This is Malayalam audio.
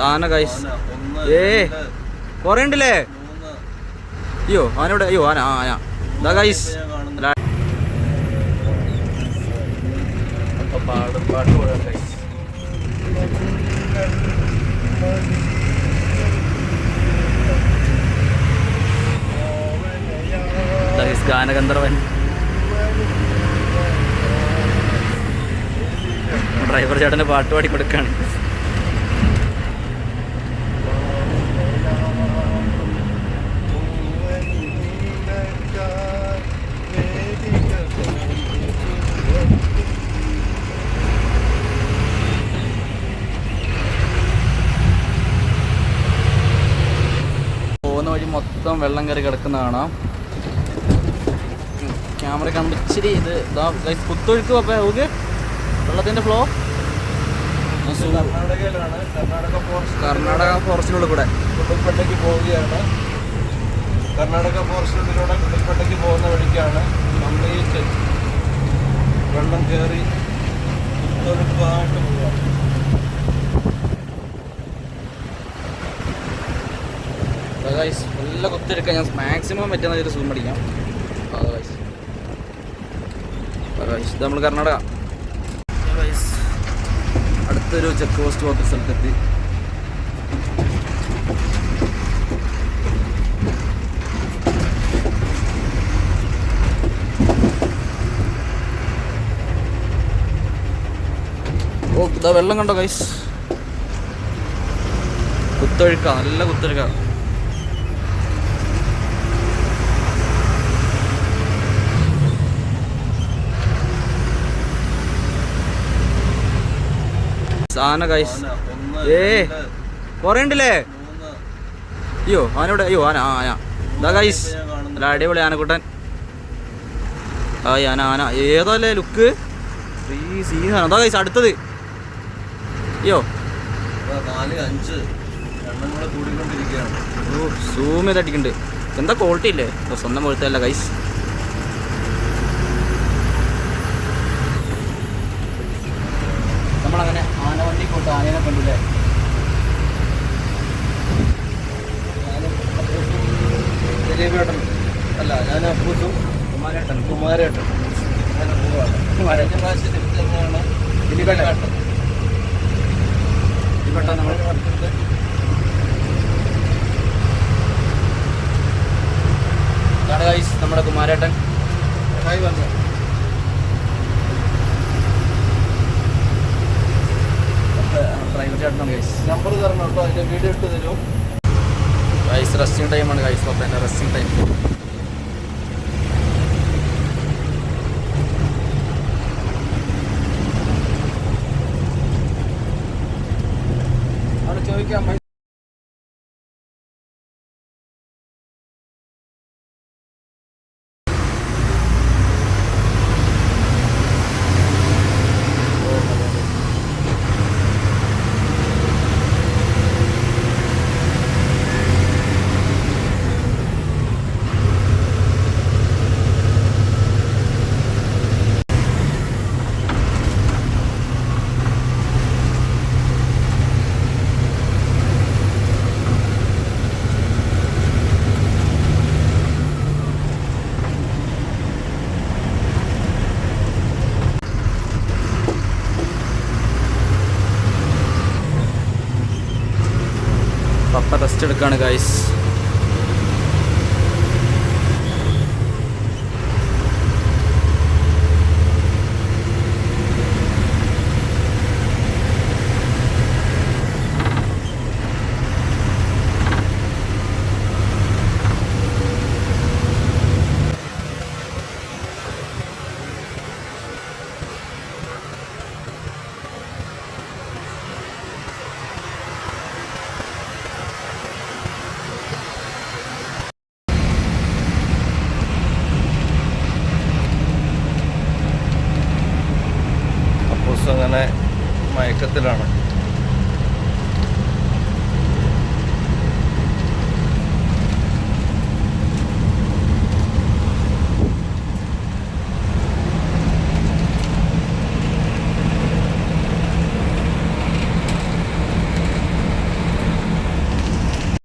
ആന ഗൈസ്. കൊറേ ഉണ്ടല്ലേ? അയ്യോ ആനയുടെ അയ്യോ ആന ആന ഇതാ ഗൈസ്. ഗാനഗന്ധർവൻ ഡ്രൈവർ ചേട്ടന് പാട്ട് പാടി കൊടുക്കാണ്. പോകുന്ന വഴി മൊത്തം വെള്ളം കയറി കിടക്കുന്ന കാണാം. ക്യാമറ കാണുമ്പോൾ ഇച്ചിരി ഇത് ഇതാ കുത്തൊഴുക്ക് ഓക്കെ വെള്ളത്തിൻ്റെ ഫ്ലോ. കർണാടക ഫോറസ്റ്റിനുള്ളിൽ കൂടെ കുട്ടൽപ്പേട്ടയ്ക്ക് പോവുകയാണ്. കർണാടക ഫോറസ്റ്റിനുള്ളിലൂടെ കുട്ടൽപ്പേട്ടയ്ക്ക് പോകുന്ന വഴിക്കാണ് കംപ്ലീറ്റ് വെള്ളം കയറി കുത്തൊഴുക്കായിട്ട് പോവുക. നല്ല കുത്തെടുക്കാൻ ഞാൻ മാക്സിമം പറ്റുന്ന ഒരു സൂം അടിക്കാം. ഇത് നമ്മൾ കർണാടക അടുത്തൊരു ചെക്ക് പോസ്റ്റ് പോലത്തെ സ്ഥലത്തെത്തി. ഓ ഇതാ വെള്ളം കണ്ടോ ഗൈസ്? കുത്തൊഴുക്ക, നല്ല കുത്തൊഴുക്ക. ആന ഗൈസ്. കൊറേ ഉണ്ടല്ലേ? അയ്യോ ആനയുടെ അയ്യോ ആന ആന ഇതാ ഗൈസ്. നല്ല അടിപൊളി ആനക്കുട്ടൻ. ആന ആന ഏതല്ലേ ലുക്ക് സീനാണ്. അതാ ഗൈസ് അടുത്തത്. അയ്യോ സൂം ചെയ്തടിക്കുന്നുണ്ട്. എന്താ ക്വാളിറ്റി ഇല്ലേ? സ്വന്തം പോലത്തെ ഗൈസ്. നമ്മളങ്ങനെ ആനവണ്ടി കൊണ്ട് ആനേനെ കണ്ടില്ലേ? ദിലീപേട്ടൻ അല്ല, ഞാൻ അപ്പൂസും കുമാരേട്ടൻ കഴിഞ്ഞ പ്രാവശ്യം തന്നെയാണ് ദിലീപേട്ടൻ നമ്മൾ നമ്മുടെ കുമാരേട്ടൻ ഹായ് വന്നു. ഡ്രൈവർ ചേട്ടനാണ് ഗൈസ്. നമ്പർ തരണം കേട്ടോ, അതിൻ്റെ വീഡിയോ ഇട്ട് തരും ഗൈസ്. റെസ്റ്റിംഗ് ടൈമാണ് ഗൈസ്. പപ്പേൻ്റെ റെസ്റ്റിംഗ് ടൈം. അവിടെ ചോദിക്കാം. പപ്പ റെസ്റ്റ് എടുക്കുകയാണ് ഗൈസ്.